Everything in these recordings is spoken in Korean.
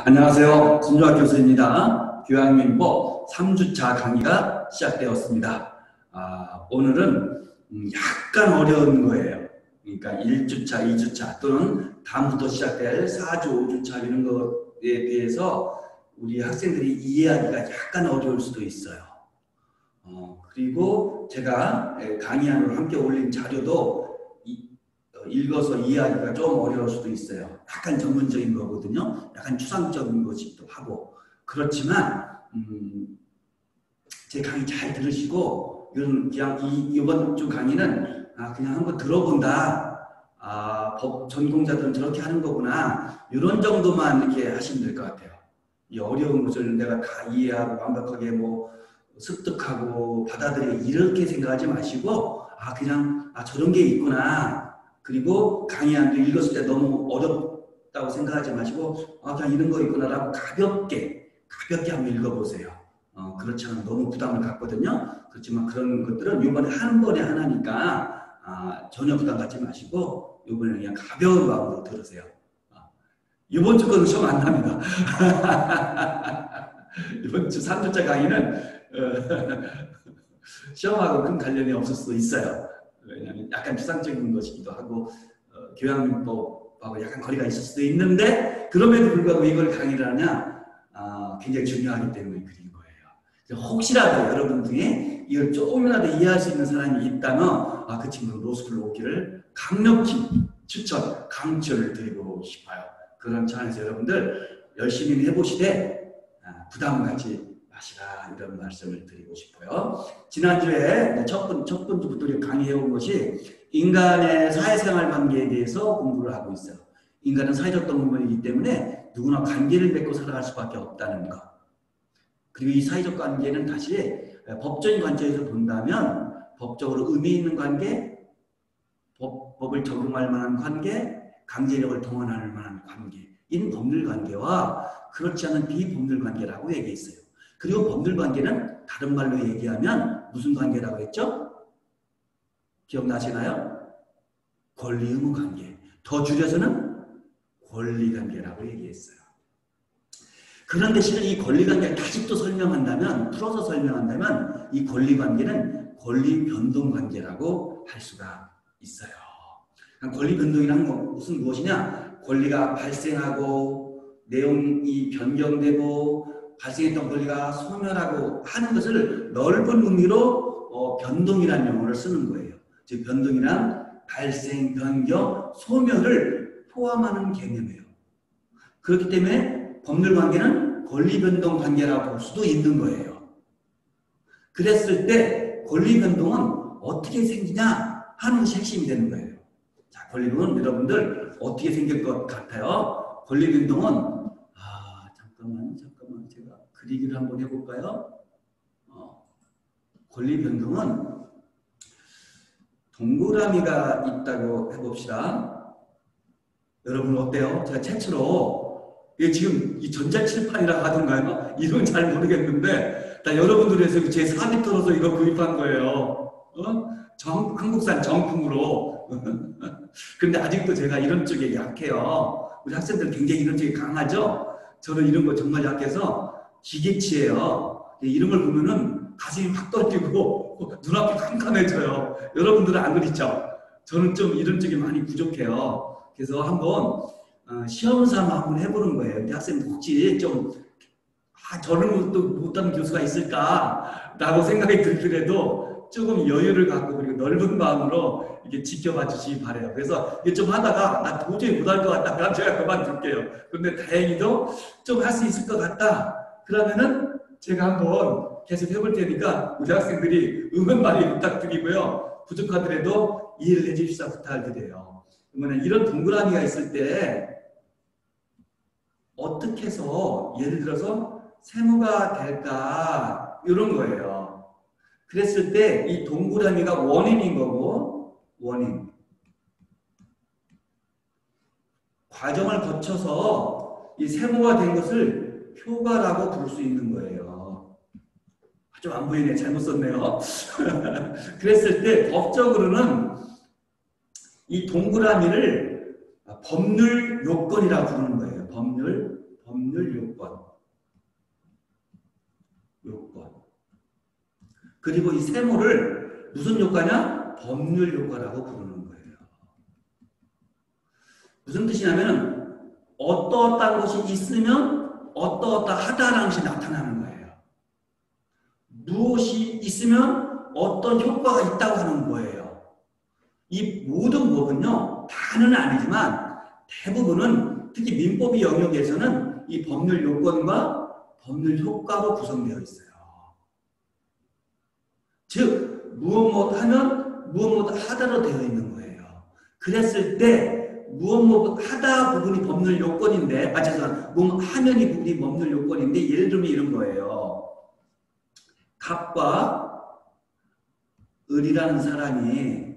안녕하세요. 진주학 교수입니다. 교양민법 3주차 강의가 시작되었습니다. 오늘은 약간 어려운 거예요. 그러니까 1주차, 2주차 또는 다음부터 시작될 4주, 5주차 이런 것에 대해서 우리 학생들이 이해하기가 약간 어려울 수도 있어요. 그리고 제가 강의안으로 함께 올린 자료도 읽어서 이해하기가 좀 어려울 수도 있어요. 약간 전문적인 거거든요. 약간 추상적인 것이기도 하고. 그렇지만 제 강의 잘 들으시고 그냥 이번 주 강의는 그냥 한번 들어본다. 법 전공자들은 저렇게 하는 거구나. 이런 정도만 이렇게 하시면 될 것 같아요. 이 어려운 것을 내가 다 이해하고 완벽하게 습득하고 받아들이고 이렇게 생각하지 마시고 그냥 저런 게 있구나. 그리고 강의안도 읽었을 때 너무 어렵다고 생각하지 마시고 그냥 이런 거 있구나라고 가볍게 한번 읽어보세요. 그렇지 않으면 너무 부담을 갖거든요. 그렇지만 그런 것들은 이번에 한 번에 하나니까 전혀 부담 갖지 마시고 이번에 그냥 가벼운 마음으로 들으세요. 이번 주 거는 시험 안 납니다. 이번 주 3주차 강의는 시험하고 큰 관련이 없을 수도 있어요. 왜냐하면 약간 추상적인 것이기도 하고 교양민법하고 약간 거리가 있을 수도 있는데 그럼에도 불구하고 이걸 강의를 하냐 굉장히 중요하기 때문에 그린 거예요. 혹시라도 여러분 중에 이걸 조금이라도 이해할 수 있는 사람이 있다면 그 친구는 로스쿨로 오기를 강력히 추천, 강추를 드리고 싶어요. 그런 차원에서 여러분들 열심히 해보시되 부담 갖지 마시라 이런 말씀을 드리고 싶어요. 지난주에 첫 번째부터 우리가 강의해온 것이 인간의 사회생활 관계에 대해서 공부를 하고 있어요. 인간은 사회적 동물이기 때문에 누구나 관계를 맺고 살아갈 수밖에 없다는 것. 그리고 이 사회적 관계는 다시 법적인 관점에서 본다면 법적으로 의미 있는 관계, 법을 적용할 만한 관계, 강제력을 동원할 만한 관계인 법률 관계와 그렇지 않은 비법률 관계라고 얘기했어요. 그리고 법률 관계는 다른 말로 얘기하면 무슨 관계라고 했죠? 기억나시나요? 권리 의무 관계. 더 줄여서는 권리 관계라고 얘기했어요. 그런데 실은 이 권리 관계를 다시 또 설명한다면, 풀어서 설명한다면 이 권리 관계는 권리 변동 관계라고 할 수가 있어요. 권리 변동이란 무엇이냐? 권리가 발생하고 내용이 변경되고 발생했던 권리가 소멸하고 하는 것을 넓은 의미로 변동이라는 용어를 쓰는 거예요. 즉 변동이란 발생, 변경, 소멸을 포함하는 개념이에요. 그렇기 때문에 법률 관계는 권리 변동 관계라고 볼 수도 있는 거예요. 그랬을 때 권리 변동은 어떻게 생기냐 하는 것이 핵심이 되는 거예요. 자, 권리 변동은 여러분들 어떻게 생길 것 같아요? 권리 변동은 잠깐만 제가 그리기를 한번 해볼까요? 권리 변동은 동그라미가 있다고 해봅시다. 여러분 어때요? 제가 최초로 지금 이 전자칠판이라고 하던가요? 이름은 잘 모르겠는데 여러분들에서 제 4m로서 이거 구입한 거예요. 한국산 정품으로. 근데 아직도 제가 이런 쪽에 약해요. 우리 학생들 굉장히 이런 쪽에 강하죠? 저는 이런 거 정말 약해서 기계치예요. 이런 걸 보면은 가슴이 확 떨리고 눈앞이 캄캄해져요. 여러분들은 안 그렇죠? 저는 좀 이런 쪽이 많이 부족해요. 그래서 한번 시험 삼아 한번 해보는 거예요. 우리 학생 혹시 좀 저런 것도 못하는 교수가 있을까라고 생각이 들더라도 조금 여유를 갖고 그리고 넓은 마음으로 이렇게 지켜봐 주시기 바래요. 그래서 이게 좀 하다가 나 도저히 못할 것 같다. 그럼 제가 그만둘게요. 그런데 다행히도 좀 할 수 있을 것 같다. 그러면은 제가 한번 계속 해볼 테니까 우리 학생들이 응원 많이 부탁드리고요. 부족하더라도 이해를 해주시자 부탁을 드려요. 그러면 이런 동그라미가 있을 때 어떻게 해서 예를 들어서 세모가 될까 이런 거예요. 그랬을 때 이 동그라미가 원인인 거고 원인 과정을 거쳐서 이 세모가 된 것을 효과라고 부를 수 있는 거예요. 좀 안 보이네. 잘못 썼네요. 그랬을 때 법적으로는 이 동그라미를 법률 요건이라고 부르는 거예요. 법률 그리고 이 세모를 무슨 효과냐? 법률 효과라고 부르는 거예요. 무슨 뜻이냐면 어떠어떠한 것이 있으면 어떠어떠하다라는 것이 나타나는 거예요. 무엇이 있으면 어떤 효과가 있다고 하는 거예요. 이 모든 법은요, 다는 아니지만 대부분은 특히 민법의 영역에서는 이 법률 요건과 법률 효과로 구성되어 있어요. 즉 무엇 하면 무엇 하다로 되어 있는 거예요. 그랬을 때 무엇 하다 부분이 법률 요건인데, 죄송합니다. 무엇 하면이 부분이 법률 요건인데, 예를 들면 이런 거예요. 갑과 을이라는 사람이,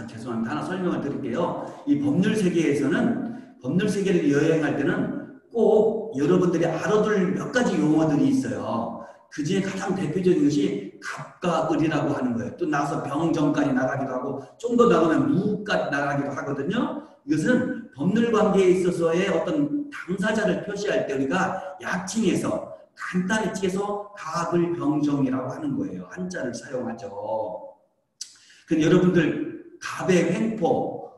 죄송합니다. 하나 설명을 드릴게요. 이 법률 세계에서는, 법률 세계를 여행할 때는 꼭 여러분들이 알아둘 몇 가지 용어들이 있어요. 그 중에 가장 대표적인 것이 갑과 을이라고 하는 거예요. 또 나가서 병정까지 나가기도 하고, 좀 더 나가면 무까지 나가기도 하거든요. 이것은 법률 관계에 있어서의 어떤 당사자를 표시할 때 우리가 약칭해서 간단히 칭해서 갑을 병정이라고 하는 거예요. 한자를 사용하죠. 근데 여러분들 갑의 횡포,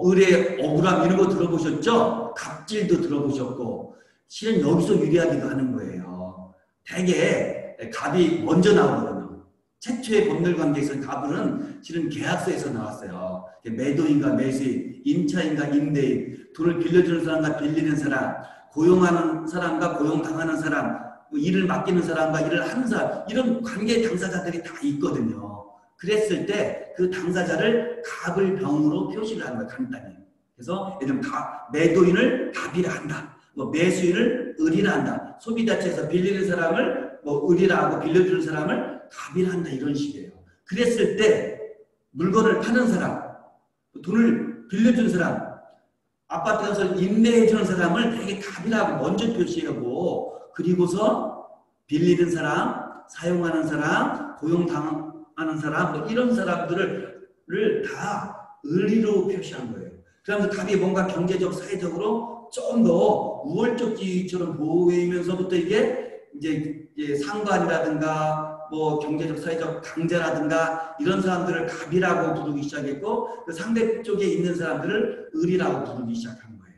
을의 억울함 이런 거 들어보셨죠? 갑질도 들어보셨고, 실은 여기서 유래하기도 하는 거예요. 대개 갑이 먼저 나오거든요. 최초의 법률 관계에서 갑은 실은 계약서에서 나왔어요. 매도인과 매수인, 임차인과 임대인, 돈을 빌려주는 사람과 빌리는 사람, 고용하는 사람과 고용당하는 사람, 일을 맡기는 사람과 일을 하는 사람, 이런 관계 당사자들이 다 있거든요. 그랬을 때 그 당사자를 갑을 병으로 표시를 하는 거예요. 간단히. 그래서 예를 들면 매도인을 갑이라 한다. 매수인을 을이라 한다. 소비자처에서 빌리는 사람을 을이라 하고 빌려주는 사람을 갑이라 한다. 이런 식이에요. 그랬을 때 물건을 파는 사람, 돈을 빌려주는 사람, 아파트 가서 임대해주는 사람을 되게 갑이라고 먼저 표시하고, 그리고서 빌리는 사람, 사용하는 사람, 고용당하는 사람, 이런 사람들을 다 을이로 표시한 거예요. 그러면서 갑이 뭔가 경제적, 사회적으로 좀 더 우월적지처럼 보이면서부터 이게 이제 상관이라든가 경제적, 사회적 강자라든가 이런 사람들을 갑이라고 부르기 시작했고, 그 상대 쪽에 있는 사람들을 을이라고 부르기 시작한 거예요.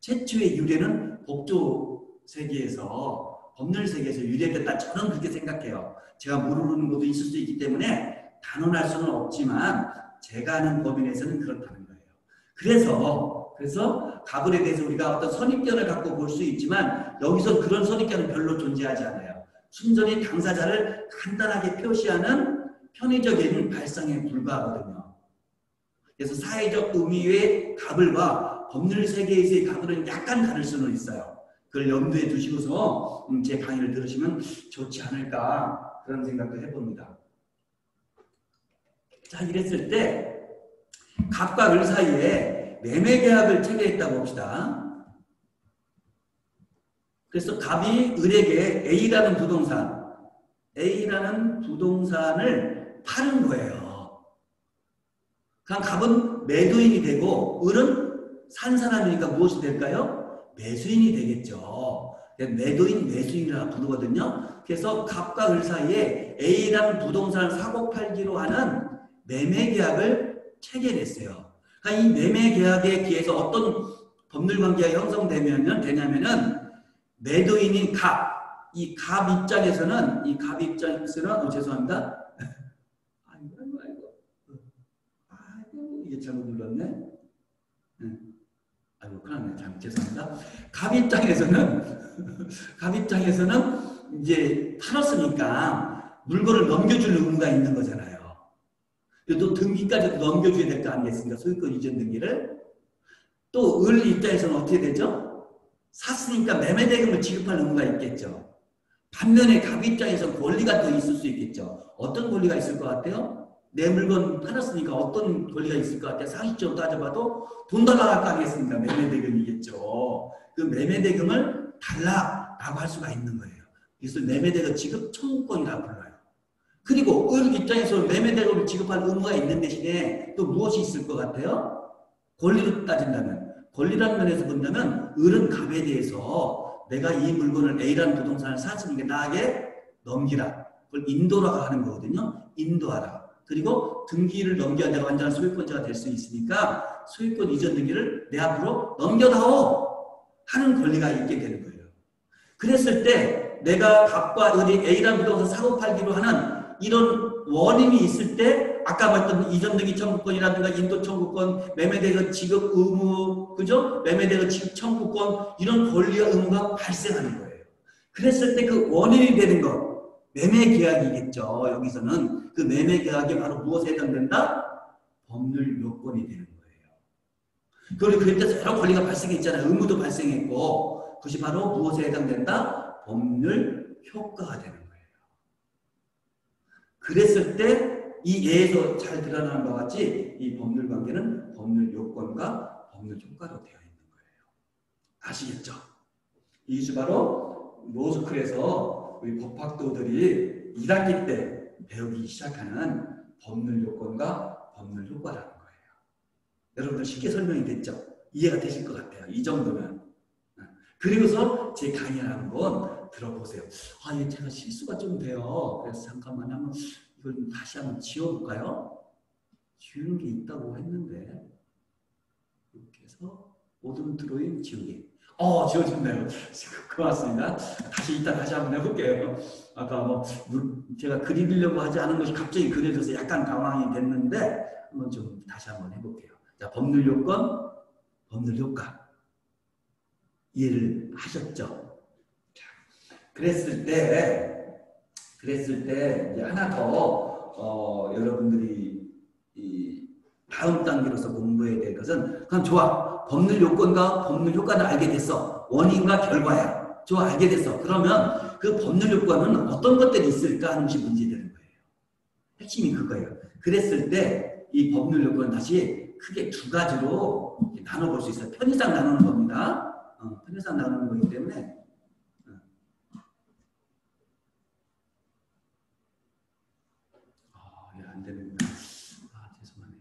최초의 유래는 법조 세계에서, 법률 세계에서 유래됐다. 저는 그렇게 생각해요. 제가 모르는 것도 있을 수 있기 때문에 단언할 수는 없지만 제가 아는 법인에서는 그렇다는 거예요. 그래서 갑을에 대해서 우리가 어떤 선입견을 갖고 볼 수 있지만 여기서 그런 선입견은 별로 존재하지 않아요. 순전히 당사자를 간단하게 표시하는 편의적인 발상에 불과하거든요. 그래서 사회적 의미의 갑을과 법률 세계에서의 갑을은 약간 다를 수는 있어요. 그걸 염두에 두시고서 제 강의를 들으시면 좋지 않을까, 그런 생각도 해봅니다. 자, 이랬을 때 갑과 을 사이에 매매계약을 체결했다고 봅시다. 그래서 갑이 을에게 A라는 부동산을 파는 거예요. 그럼 갑은 매도인이 되고 을은 산 사람이니까 무엇이 될까요? 매수인이 되겠죠. 매도인, 매수인이라고 부르거든요. 그래서 갑과 을 사이에 A라는 부동산을 사고 팔기로 하는 매매계약을 체결했어요. 그러니까 이 매매계약에 기해서 어떤 법률관계가 형성되냐면은 매도인인 이 갑 입장에서는 죄송합니다. 아이고, 이게 잘못 눌렀네. 큰일 났네. 죄송합니다. 갑 입장에서는 이제 팔았으니까 물건을 넘겨줄 의무가 있는 거잖아요. 또 등기까지도 넘겨줘야 될 거 아니겠습니까? 소유권 이전 등기를. 또 을 입장에서는 어떻게 되죠? 샀으니까 매매대금을 지급할 의무가 있겠죠. 반면에 갑 입장에서 권리가 더 있을 수 있겠죠. 어떤 권리가 있을 것 같아요? 내 물건 팔았으니까 어떤 권리가 있을 것 같아요? 상식적으로 따져봐도 돈 달라고 할 거 아니겠습니까? 매매대금이겠죠. 그 매매대금을 달라라고 할 수가 있는 거예요. 그래서 매매대금 지급 청구권이라고 불러요. 그리고 을 입장에서 매매대금을 지급할 의무가 있는 대신에 또 무엇이 있을 것 같아요? 권리로 따진다면, 권리라는 면에서 본다면 을은 갑에 대해서 내가 이 물건을 A라는 부동산을 샀으니까 나에게 넘기라, 그걸 인도라고 하는 거거든요. 인도하라. 그리고 등기를 넘겨야 내가 완전한 소유권자가 될 수 있으니까 소유권 이전 등기를 내 앞으로 넘겨다오 하는 권리가 있게 되는 거예요. 그랬을 때 내가 갑과 을이 A라는 부동산 사고 팔기로 하는 이런 원인이 있을 때 아까 말했던 이전 등기 청구권이라든가 인도 청구권, 매매대금 지급 의무, 그죠? 매매대금 지급 청구권 이런 권리와 의무가 발생하는 거예요. 그랬을 때 그 원인이 되는 것, 매매 계약이겠죠. 여기서는 그 매매 계약이 바로 무엇에 해당된다? 법률 요건이 되는 거예요. 그리고 그때 여러 권리가 발생했잖아요. 의무도 발생했고 그것이 바로 무엇에 해당된다? 법률 효과가 되는 거예요. 그랬을 때 이 예에서 잘 드러나는 바와 같이 이 법률 관계는 법률 요건과 법률 효과로 되어 있는 거예요. 아시겠죠? 이것이 바로 로스쿨에서 우리 법학도들이 1학기 때 배우기 시작하는 법률 요건과 법률 효과라는 거예요. 여러분들 쉽게 설명이 됐죠? 이해가 되실 것 같아요. 이 정도면. 그리고서 제 강의를 한번 들어보세요. 아, 예, 제가 실수가 좀 돼요. 그래서 잠깐만 한번 이걸 다시 한번 지워볼까요? 지우는 게 있다고 했는데 이렇게 해서 모든 드로잉 지우기. 지워졌네요. 고맙습니다. 다시 한번 해볼게요. 아까 뭐 제가 그리려고 하지 않은 것이 갑자기 그려져서 약간 당황이 됐는데 한번 좀 다시 한번 해볼게요. 자, 법률 요건, 법률 효과. 이해를 하셨죠? 그랬을 때 이제 하나 더 여러분들이 이 다음 단계로서 공부해야 될 것은 그럼 좋아. 법률 요건과 법률 효과를 알게 됐어. 원인과 결과야. 좋아, 알게 됐어. 그러면 그 법률 요건은 어떤 것들이 있을까 하는 것이 문제되는 거예요. 핵심이 그거예요. 그랬을 때 이 법률 요건은 다시 크게 두 가지로 나눠볼 수 있어요. 편의상 나누는 겁니다. 편의상 나누는 거기 때문에 안 되는구나. 죄송하네요.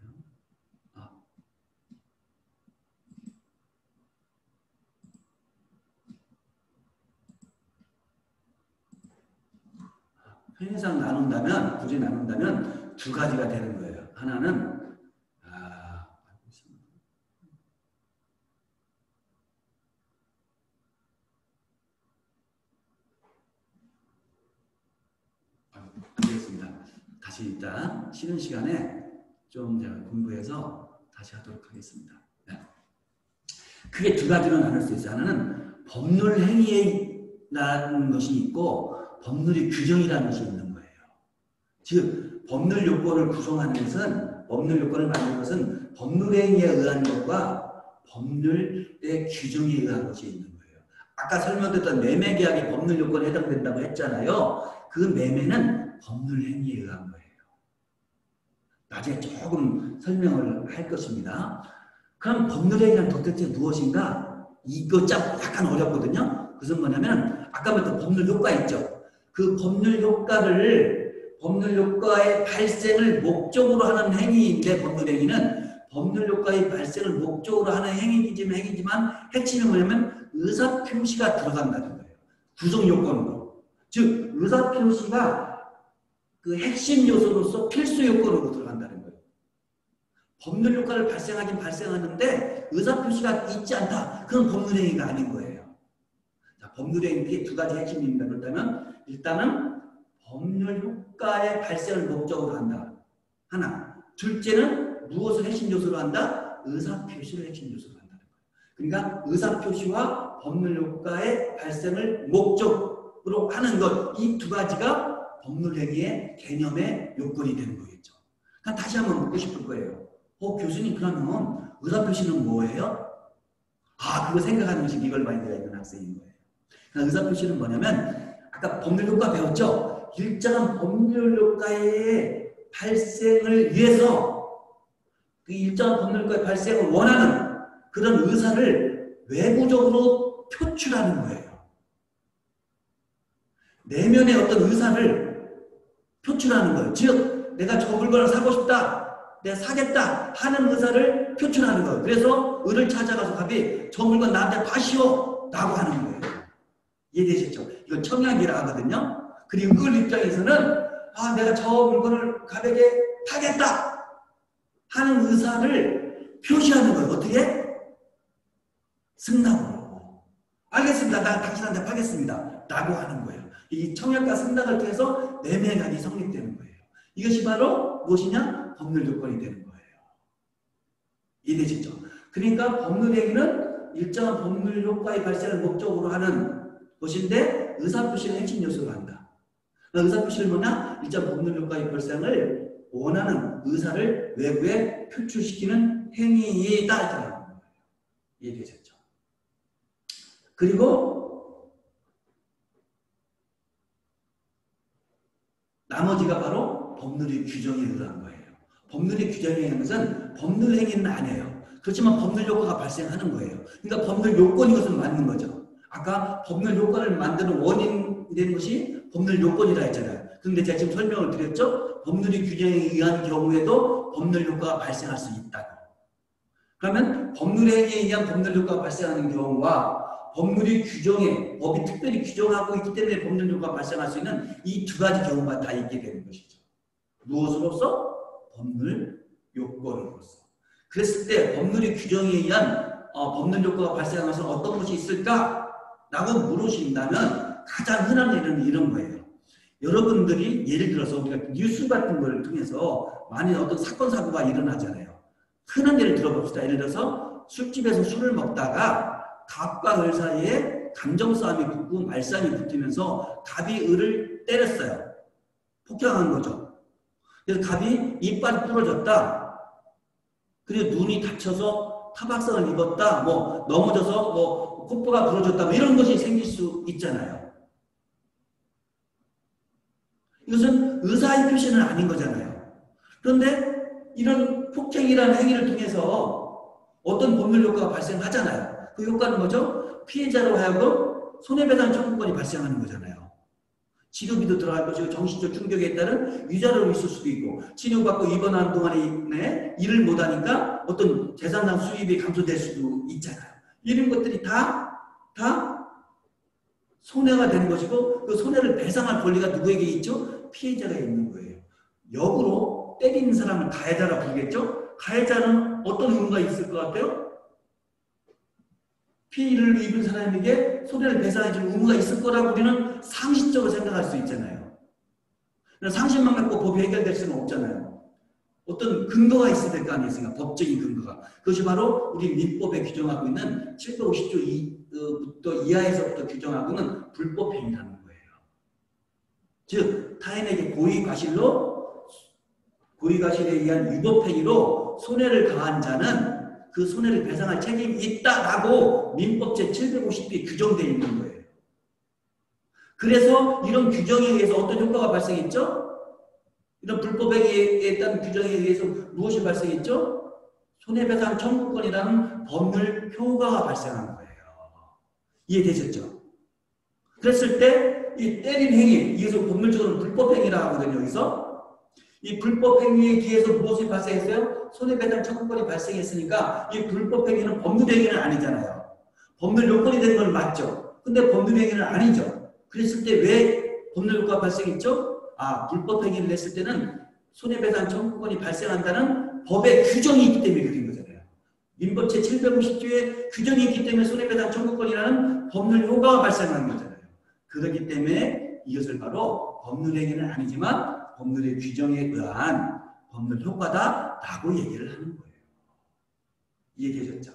편의상 나눈다면, 굳이 나눈다면 두 가지가 되는 거예요. 하나는 알겠습니다. 다시 일단 쉬는 시간에 좀 제가 공부해서 다시 하도록 하겠습니다. 네. 크게 두 가지로 나눌 수 있어요. 하나는 법률 행위라는 것이 있고 법률의 규정이라는 것이 있는 거예요. 즉 법률 요건을 구성하는 것은 법률 요건을 만드는 것은 법률 행위에 의한 것과 법률의 규정에 의한 것이 있는 거예요. 아까 설명드렸던 매매 계약이 법률 요건에 해당된다고 했잖아요. 그 매매는 법률 행위에 의한 거예요. 나중에 조금 설명을 할 것입니다. 그럼 법률 행위란 도대체 무엇인가? 이거 약간 어렵거든요. 그것은 뭐냐면 아까 말했던 법률 효과 있죠. 그 법률 효과의 발생을 목적으로 하는 행위인데 법률 행위는 법률 효과의 발생을 목적으로 하는 행위지만 핵심이 뭐냐면 의사표시가 들어간다는 거예요. 구성 요건으로. 즉 의사표시가 그 핵심 요소로서 필수 요건으로 들어간다는 거예요. 법률 효과를 발생하긴 발생하는데 의사표시가 있지 않다. 그건 법률 행위가 아닌 거예요. 자, 법률 행위의 두 가지 핵심입니다. 그렇다면 일단은 법률 효과의 발생을 목적으로 한다. 하나. 둘째는 무엇을 핵심 요소로 한다? 의사표시를 핵심 요소로 한다는 거예요. 그러니까 의사표시와 법률 효과의 발생을 목적으로 하는 것, 이 두 가지가 법률 행위의 개념의 요건이 되는 거겠죠. 그러니까 다시 한번 묻고 싶을 거예요. 교수님 그러면 의사표시는 뭐예요? 그거 생각하는 것이 리걸 마인드가 있는 학생인 거예요. 그러니까 의사표시는 뭐냐면 아까 법률 효과 배웠죠? 일정한 법률 효과의 발생을 위해서 그 일정한 법률 효과의 발생을 원하는 그런 의사를 외부적으로 표출하는 거예요. 내면의 어떤 의사를 표출하는 거예요. 즉 내가 저 물건을 사고 싶다, 내가 사겠다 하는 의사를 표출하는 거예요. 그래서 을을 찾아가서 갑이 저 물건 나한테 파시오 라고 하는 거예요. 이해되시죠? 이건 청약이라 하거든요. 그리고 그 입장에서는 아, 내가 저 물건을 가볍게 타겠다 하는 의사를 표시하는 거예요. 어떻게? 승낙으로. 알겠습니다. 나 당신한테 팔겠습니다. 라고 하는 거예요. 이 청약과 승낙을 통해서 매매간이 성립되는 거예요. 이것이 바로 무엇이냐? 법률 요건이 되는 거예요. 이해되시죠? 그러니까 법률행위는 일정한 법률 효과의 발생을 목적으로 하는 것인데 의사표시는 핵심 요소로 한다. 의사표시는 뭐냐? 일정한 법률 효과의 발생을 원하는 의사를 외부에 표출시키는 행위이다. 이해되셨죠? 그리고 나머지가 바로 법률의 규정에 의한 거예요. 법률의 규정에 의한 것은 법률 행위는 아니에요. 그렇지만 법률 효과가 발생하는 거예요. 그러니까 법률 요건이 것은 맞는 거죠. 아까 법률 효과를 만드는 원인이 되는 것이 법률 요건이라 했잖아요. 그런데 제가 지금 설명을 드렸죠. 법률의 규정에 의한 경우에도 법률 효과가 발생할 수 있다고. 그러면 법률 행위에 의한 법률 효과가 발생하는 경우와 법률의 규정에 법이 특별히 규정하고 있기 때문에 법률 효과가 발생할 수 있는 이 두 가지 경우가 다 있게 되는 것이죠. 무엇으로서? 법률 요건으로서. 그랬을 때 법률의 규정에 의한 법률 효과가 발생하면서 어떤 것이 있을까? 라고 물으신다면 가장 흔한 예는 이런 거예요. 여러분들이 예를 들어서 우리가 뉴스 같은 걸 통해서 많이 어떤 사건, 사고가 일어나잖아요. 흔한 예를 들어봅시다. 예를 들어서 술집에서 술을 먹다가 갑과 을 사이에 감정 싸움이 붙고 말싸움이 붙으면서 갑이 을을 때렸어요. 폭행한 거죠. 그래서 갑이 이빨이 부러졌다. 그리고 눈이 다쳐서 타박상을 입었다. 뭐 넘어져서 뭐 콧뼈가 부러졌다. 뭐 이런 것이 생길 수 있잖아요. 이것은 의사의 표시는 아닌 거잖아요. 그런데 이런 폭행이라는 행위를 통해서 어떤 법률 효과가 발생하잖아요. 그 효과는 뭐죠? 피해자로 하여금 손해배상 청구권이 발생하는 거잖아요. 치료비도 들어갈 것이고 정신적 충격에 따른 위자료로 있을 수도 있고 치료받고 입원하는 동안에 일을 못하니까 어떤 재산상 수입이 감소될 수도 있잖아요. 이런 것들이 다 손해가 되는 것이고 그 손해를 배상할 권리가 누구에게 있죠? 피해자가 있는 거예요. 역으로 때리는 사람을 가해자라 부르겠죠? 가해자는 어떤 의무가 있을 것 같아요? 피해를 입은 사람에게 손해를 배상해줄 의무가 있을 거라고 우리는 상식적으로 생각할 수 있잖아요. 상식만 갖고 법이 해결될 수는 없잖아요. 어떤 근거가 있어야 될 거 아니겠습니까? 법적인 근거가. 그것이 바로 우리 민법에 규정하고 있는 750조 부터 이하에서부터 규정하고는 불법행위라는 거예요. 즉 타인에게 고의과실에 의한 위법행위로 손해를 가한 자는 그 손해를 배상할 책임이 있다라고 민법 제750조에 규정되어 있는 거예요. 그래서 이런 규정에 의해서 어떤 효과가 발생했죠? 이런 불법행위에 따른 규정에 의해서 무엇이 발생했죠? 손해배상 청구권이라는 법률 효과가 발생한 거예요. 이해되셨죠? 그랬을 때 이 때린 행위, 이것을 법률적으로 불법행위라고 하거든요. 여기서 이 불법행위에 기해서 무엇이 발생했어요? 손해배상 청구권이 발생했으니까 이 불법행위는 법률행위는 아니잖아요. 법률 요건이 된 건 맞죠. 근데 법률행위는 아니죠. 그랬을 때 왜 법률 효과가 발생했죠? 아, 불법행위를 했을 때는 손해배상 청구권이 발생한다는 법의 규정이 있기 때문에 그런 거잖아요. 민법 제750조에 규정이 있기 때문에 손해배상 청구권이라는 법률 효과가 발생하는 거잖아요. 그렇기 때문에 이것을 바로 법률행위는 아니지만 법률의 규정에 의한 법률 효과다라고 얘기를 하는 거예요. 이해되셨죠?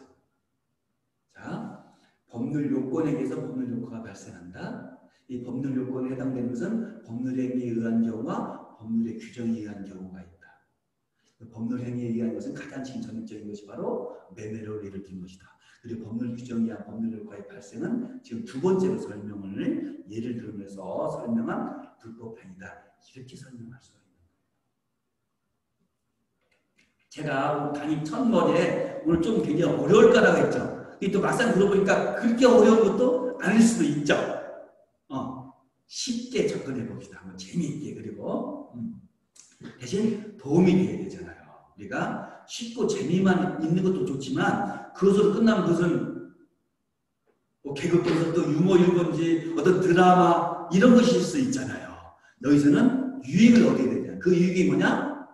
자, 법률 요건에 의해서 법률 효과가 발생한다. 이 법률 요건에 해당되는 것은 법률행위에 의한 경우와 법률의 규정에 의한 경우가 있다. 법률 행위에 의한 것은 가장 전형적인 것이 바로 매매로 예를 든 것이다. 그리고 법률 규정에 의한 법률 효과의 발생은 지금 두 번째로 설명을 예를 들면서 설명한 불법행위다. 이렇게 설명할 수 있는 거예요. 제가 강의 첫머리에 오늘 좀 굉장히 어려울 거라고 했죠. 또 막상 들어보니까 그렇게 어려운 것도 아닐 수도 있죠. 쉽게 접근해 봅시다. 한번 재미있게. 그리고 대신 도움이 돼야 되잖아요. 우리가 쉽고 재미만 있는 것도 좋지만 그것으로 끝나면 무슨 뭐 개그 콘서트, 유머 일본지, 어떤 드라마 이런 것일 수 있잖아요. 여기서는 유익을 얻어야 되잖아요. 그 유익이 뭐냐?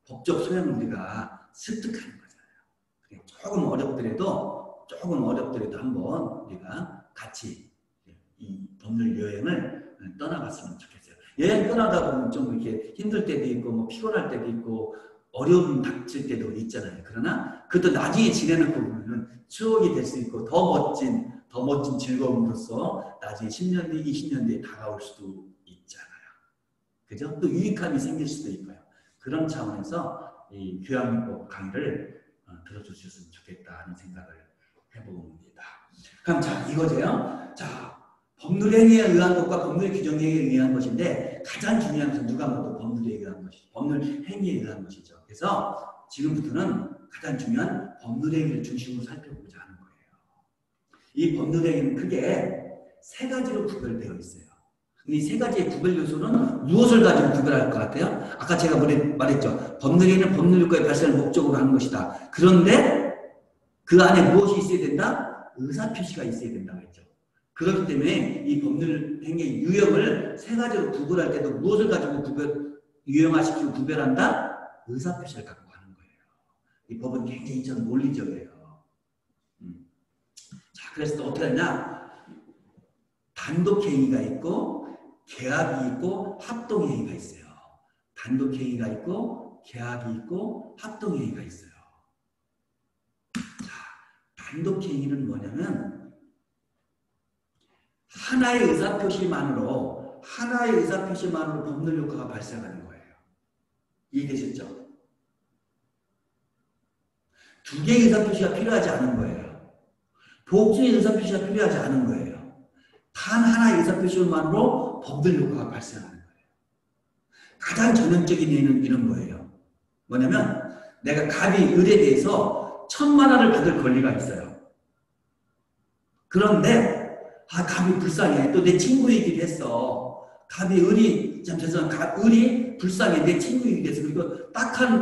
법적 소양을 우리가 습득하는 거잖아요. 조금 어렵더라도 한번 우리가 같이 이 법률 여행을 떠나갔으면 좋겠어요. 여행 떠나다 보면 좀 이렇게 힘들 때도 있고, 뭐 피곤할 때도 있고, 어려움 닥칠 때도 있잖아요. 그러나 그것도 나중에 지내놓고 보면 추억이 될 수 있고, 더 멋진 즐거움으로서 나중에 10년 뒤, 20년 뒤에 다가올 수도 있잖아요. 그죠? 또 유익함이 생길 수도 있고요. 그런 차원에서 이 교양법 강의를 들어주셨으면 좋겠다 하는 생각을 해봅니다. 그럼 자, 이거죠. 자, 법률행위에 의한 것과 법률규정에 의한 것인데 가장 중요한 것은 누가 봐도 법률에 의한 것이죠. 법률행위에 의한 것이죠. 그래서 지금부터는 가장 중요한 법률행위를 중심으로 살펴보자 하는 거예요. 이 법률행위는 크게 세 가지로 구별되어 있어요. 이 세 가지의 구별 요소는 무엇을 가지고 구별할 것 같아요? 아까 제가 말했죠. 법률행위는 법률효과의 발생을 목적으로 하는 것이다. 그런데 그 안에 무엇이 있어야 된다? 의사표시가 있어야 된다고 했죠. 그렇기 때문에 이 법률행위의 유형을 세 가지로 구별할 때도 무엇을 가지고 유형화시키고 구별한다? 의사표시를 갖고 하는 거예요. 이 법은 굉장히 전 논리적이에요. 자, 그래서 또 어떻게 하냐? 단독행위가 있고 계약이 있고 합동행위가 있어요. 단독행위가 있고 계약이 있고 합동행위가 있어요. 자, 단독행위는 뭐냐면 하나의 의사표시만으로 법률 효과가 발생하는 거예요. 이해되셨죠? 두 개의 의사표시가 필요하지 않은 거예요. 복수의 의사표시가 필요하지 않은 거예요. 단 하나의 의사표시만으로 법률 효과가 발생하는 거예요. 가장 전형적인 예는 이런 거예요. 뭐냐면 내가 갑이 을에 대해서 1000,000원을 받을 권리가 있어요. 그런데 갑이 불쌍해. 또 내 친구이기도 했어. 을이 불쌍해. 내 친구이기도 했어. 그리고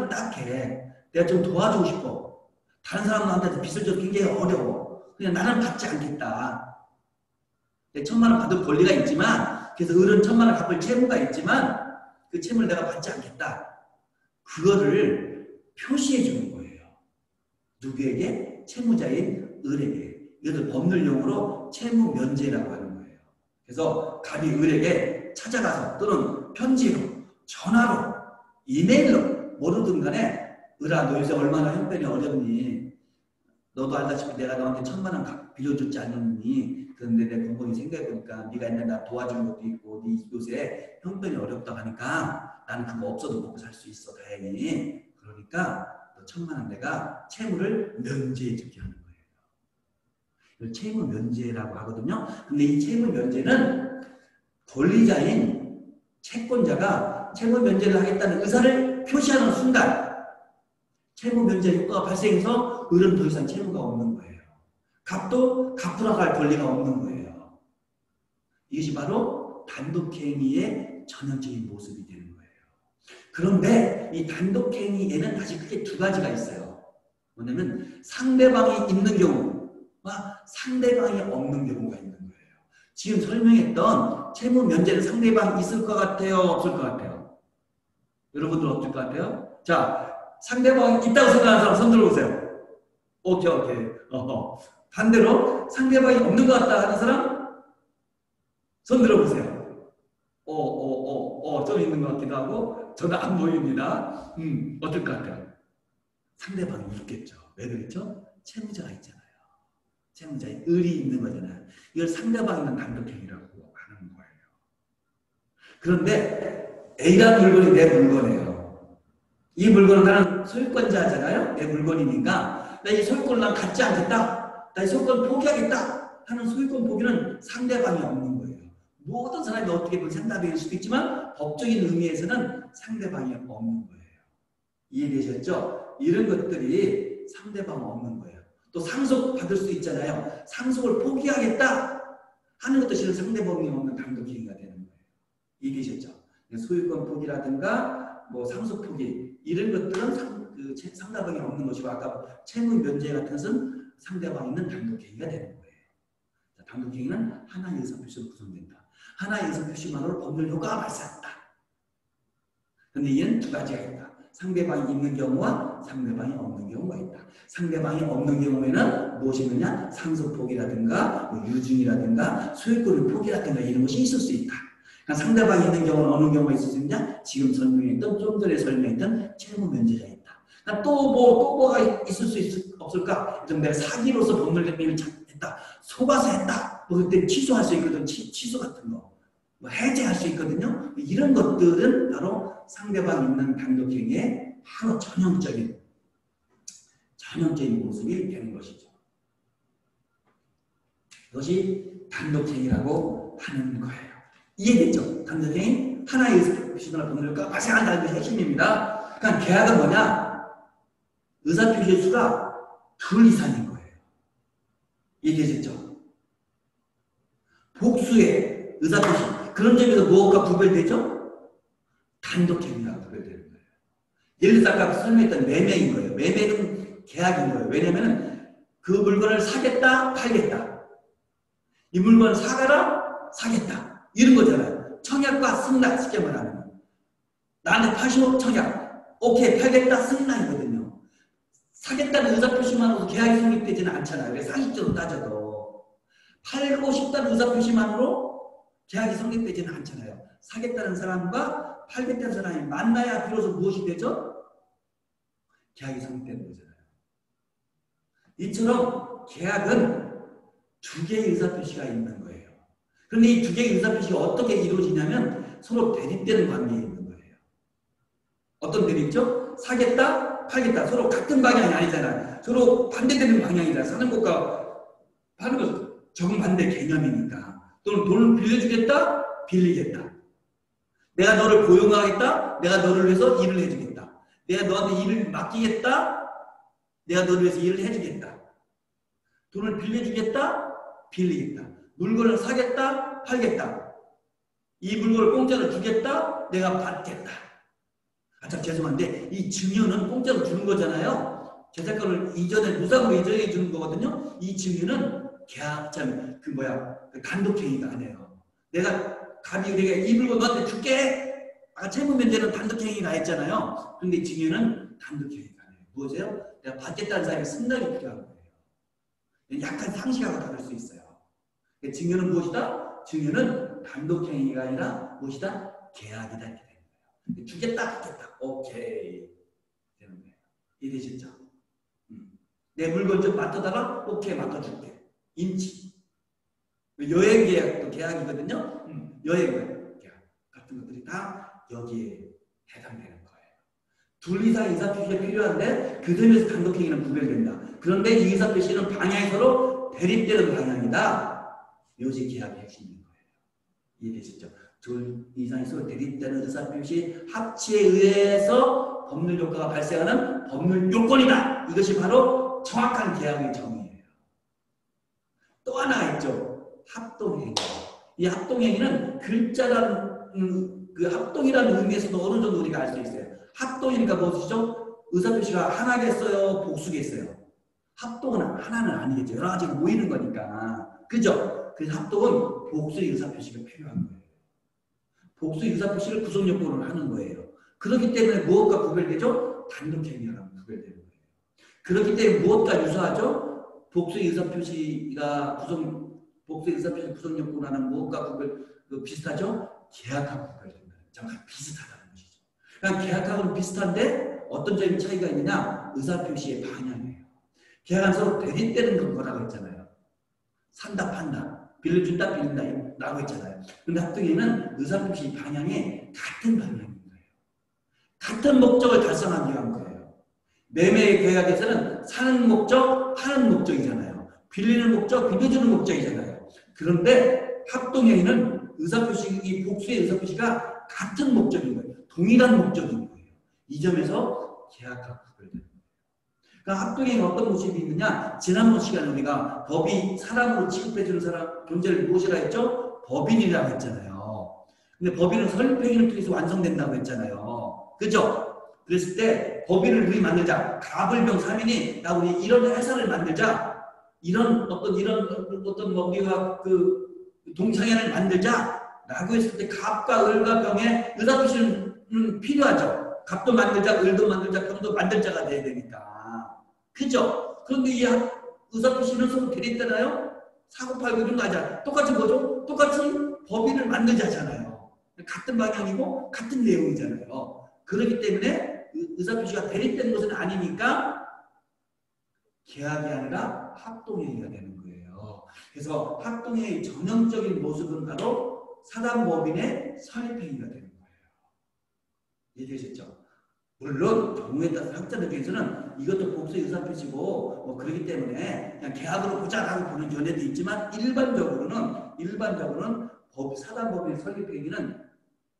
딱해. 내가 좀 도와주고 싶어. 다른 사람한테 빚을 져도 굉장히 어려워. 그냥 나는 받지 않겠다. 1000,000원 받을 권리가 있지만, 그래서 을은 1000,000원 갚을 채무가 있지만, 그 채무를 내가 받지 않겠다. 그거를 표시해 주는 거예요. 누구에게? 채무자인 을에게. 이것을 법률용어로 채무 면제라고 하는 거예요. 그래서 갑이 을에게 찾아가서 또는 편지로, 전화로, 이메일로 뭐로든 간에 을아, 너 요새 얼마나 형편이 어렵니? 너도 알다시피 내가 너한테 1000,000원 빌려줬지 않았니? 그런데 내 건강이 생각해보니까 네가 옛날에 나 도와준 것도 있고 네 요새 형편이 어렵다고 하니까 나는 그거 없어도 먹고 살 수 있어 다행히. 그러니까 너 1000,000원 내가 채무를 면제해 줄게 하는 거예요. 이걸 채무 면제라고 하거든요. 근데 이 채무 면제는 권리자인 채권자가 채무 면제를 하겠다는 의사를 표시하는 순간 채무 면제 효과가 발생해서 을은 더 이상 채무가 없는 거예요. 갑도 갚으러 갈 권리가 없는 거예요. 이것이 바로 단독행위의 전형적인 모습이 되는 거예요. 그런데 이 단독행위에는 다시 크게 두 가지가 있어요. 뭐냐면 상대방이 있는 경우와 상대방이 없는 경우가 있는 거예요. 지금 설명했던 채무 면제는 상대방이 있을 것 같아요? 없을 것 같아요? 여러분들 어떨 것 같아요? 자, 상대방이 있다고 생각하는 사람 손 들어보세요. 오케이. 반대로 상대방이 없는 것 같다 하는 사람 손 들어보세요. 좀 있는 것 같기도 하고 저는 안 보입니다. 어떨 것 같아요? 상대방이 있겠죠. 왜 그랬죠? 채무자가 있잖아요. 채무자의 을이 있는 거잖아요. 이걸 상대방이 있는 단독행위라고 하는 거예요. 그런데 A라는 물건이 내 물건이에요. 이 물건은 나는 소유권자잖아요. 내 물건이니까 나 이 소유권을 난 갖지 않겠다. 나 이 소유권 포기하겠다 하는 소유권 포기는 상대방이 없는 거예요. 모든 사람이 어떻게 보면 상대방일 수도 있지만 법적인 의미에서는 상대방이 없는 거예요. 이해되셨죠? 이런 것들이 상대방 없는 거예요. 또 상속받을 수 있잖아요. 상속을 포기하겠다 하는 것도 실은 상대방이 없는 단독행위가 되는 거예요. 이해되셨죠? 소유권 포기라든가 뭐 상속 포기 이런 것들은 상대방이 없는 것이고 아까 채무 면제 같은 것은 상대방이 있는 단독행위가 되는 거예요. 단독행위는 하나의 의사표시로 구성된다. 하나의 의사표시만으로 법률 효과가 발생한다. 근데 이는 두 가지가 있다. 상대방이 있는 경우와 상대방이 없는 경우가 있다. 상대방이 없는 경우에는 무엇이 있느냐? 상속폭이라든가 뭐 유증이라든가 소유권의 폭이라든가 이런 것이 있을 수 있다. 그러니까 상대방이 있는 경우는 어느 경우가 있을 수 있느냐? 지금 설명했던 좀 전에 설명했던 채무 면제자 있다. 그러니까 또 뭐가 있을 수 없을까? 내가 사기로서 법률행위를 했다. 속아서 했다. 뭐 그때 취소할 수 있거든. 취소 같은 거. 뭐 해제할 수 있거든요. 이런 것들은 바로 상대방 있는 단독행위의 바로 전형적인 모습이 되는 것이죠. 이것이 단독행위라고 하는 거예요. 이해됐죠? 단독행위 하나의 의사표시나 법률과 발생한다는 것이 핵심입니다. 그러니까 계약은 뭐냐? 의사표시의 수가 둘 이상인 거예요. 이해되셨죠? 복수의 의사표시. 그런 점에서 무엇과 구별되죠? 단독행위가 구별되는 거예요. 예를 들어 아까 설명했던 매매인 거예요. 매매는 계약인 거예요. 왜냐하면 그 물건을 사겠다, 팔겠다. 이 물건을 사가라, 사겠다. 이런 거잖아요. 청약과 승낙, 쉽게 말하면. 나한테 80억 청약. 오케이, 팔겠다, 승낙이거든요. 사겠다는 의사표시만으로 계약이 성립되지는 않잖아요. 그래서 상식적으로 따져도. 팔고 싶다는 의사표시만으로 계약이 성립되지는 않잖아요. 사겠다는 사람과 팔겠다는 사람이 만나야 비로소 무엇이 되죠? 계약이 성립되는 거잖아요. 이처럼 계약은 두 개의 의사표시가 있는 거예요. 그런데 이 두 개의 의사표시가 어떻게 이루어지냐면 서로 대립되는 관계에 있는 거예요. 어떤 대립죠? 사겠다, 팔겠다. 서로 같은 방향이 아니잖아요. 서로 반대되는 방향이다. 사는 것과 파는 것 정반대 개념이니까. 또는 돈을 빌려주겠다, 빌리겠다. 내가 너를 고용하겠다, 내가 너를 위해서 일을 해주겠다. 내가 너한테 일을 맡기겠다, 내가 너를 위해서 일을 해주겠다. 돈을 빌려주겠다, 빌리겠다. 물건을 사겠다, 팔겠다. 이 물건을 공짜로 주겠다, 내가 받겠다. 아, 참 죄송한데 이 증여는 공짜로 주는 거잖아요. 재산권을 이전에 무상으로 이전해 주는 거거든요. 이 증여는 계약, 그 단독행위가 아니에요. 내가 이 물건 너한테 줄게. 아까 채무면제는 단독행위가 했잖아요. 그런데 증여는 단독행위가 아니에요. 무엇이에요? 내가 받겠다는 사람이 승낙이 필요한 거예요. 약간 상식하고 다를 수 있어요. 증여는 무엇이다? 증여는 단독행위가 아니라 무엇이다? 계약이다. 이렇게 되는 거예요. 주겠다, 받겠다. 오케이. 되는 거예요. 이해되셨죠? 내 물건 좀 맡아달라? 오케이, 맡아줄게. 인치. 여행 계약도 계약이거든요. 여행 계약 같은 것들이 다 여기에 해당되는 거예요. 둘 이상 의사표시가 필요한데 그 점에서 단독행위는 구별된다. 그런데 이 의사표시는 방향이 서로 대립되는 방향이다. 이것이 계약의 핵심인 거예요. 이해되셨죠? 둘 이상이 서로 대립되는 의사표시 합치에 의해서 법률 효과가 발생하는 법률 요건이다. 이것이 바로 정확한 계약의 정의예요. 또 하나가 있죠. 합동행위. 이 합동행위는 글자라는 그 합동이라는 의미에서도 어느 정도 우리가 알 수 있어요. 합동이니까 무엇이죠? 의사표시가 하나겠어요? 복수겠어요? 합동은 하나는 아니겠죠. 여러 가지가 모이는 거니까. 그죠? 그래서 합동은 복수의 의사표시가 필요한 거예요. 복수의 의사표시를 구성요건으로 하는 거예요. 그렇기 때문에 무엇과 구별되죠? 단독행위랑 구별되는 거예요. 그렇기 때문에 무엇과 유사하죠? 복수의 의사표시가 구성요건을 하는 무엇과 비슷하죠? 계약하고 구별된다. 정말 비슷하다는 것이죠. 그러니까 계약하고는 비슷한데 어떤 점이 차이가 있느냐? 의사표시의 방향이에요. 계약은 서로 대립되는 거라고 했잖아요. 산다, 판다, 빌려준다, 빌린다 라고 했잖아요. 그런데 합동행위는 의사표시 방향이 같은 방향인 거예요. 같은 목적을 달성하기 위한 거예요. 매매 계약에서는 사는 목적, 파는 목적이잖아요. 빌리는 목적, 빌려주는 목적이잖아요. 그런데 합동행위는 이 복수의 의사표시가 같은 목적인 거예요. 동일한 목적인 거예요. 이 점에서 계약하고 구별되는 거예요. 그러니까 합동행위가 어떤 모습이 있느냐? 지난번 시간에 우리가 법이 사람으로 취급해주는 사람 존재를 무엇이라 했죠? 법인이라고 했잖아요. 근데 법인은 설립행위를 통해서 완성된다고 했잖아요. 그죠? 그랬을 때 법인을 우리 만들자. 가불병 3인이 야 우리 이런 회사를 만들자. 이런 우리가 그 동창회를 만들자 라고 했을 때 갑과 을과 병의 의사표시는 필요하죠. 갑도 만들자, 을도 만들자, 금도 만들자가 돼야 되니까. 그죠? 그런데 이 의사표시는 서로 대립되나요? 사고팔고 좀 나자. 똑같이 뭐죠? 똑같이 법인을 만들자잖아요. 같은 방향이고 같은 내용이잖아요. 그렇기 때문에 의사표시가 대립되는 것은 아니니까 계약이 아니라 합동회의가 되는 거예요. 그래서 합동회의 전형적인 모습은 바로 사단법인의 설립회의가 되는 거예요. 얘기하셨죠? 물론 경우에 따라서 학자들 중에서는 이것도 복수의 의사표시고 뭐 그렇기 때문에 그냥 계약으로 보자라고 보는 견해도 있지만 일반적으로는 사단법인의 설립회의는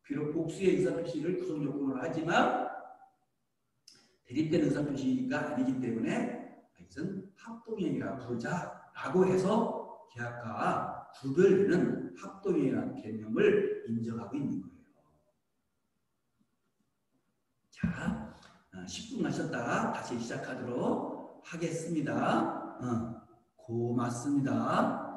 비록 복수의 의사표시를 구성 조건으로 하지만 대립된 의사표시가 아니기 때문에 이것은 합동회의라 부르자라고 해서 계약과 구별되는 합동회의라는 개념을 인정하고 있는 거예요. 자, 10분 마셨다. 다시 시작하도록 하겠습니다. 고맙습니다.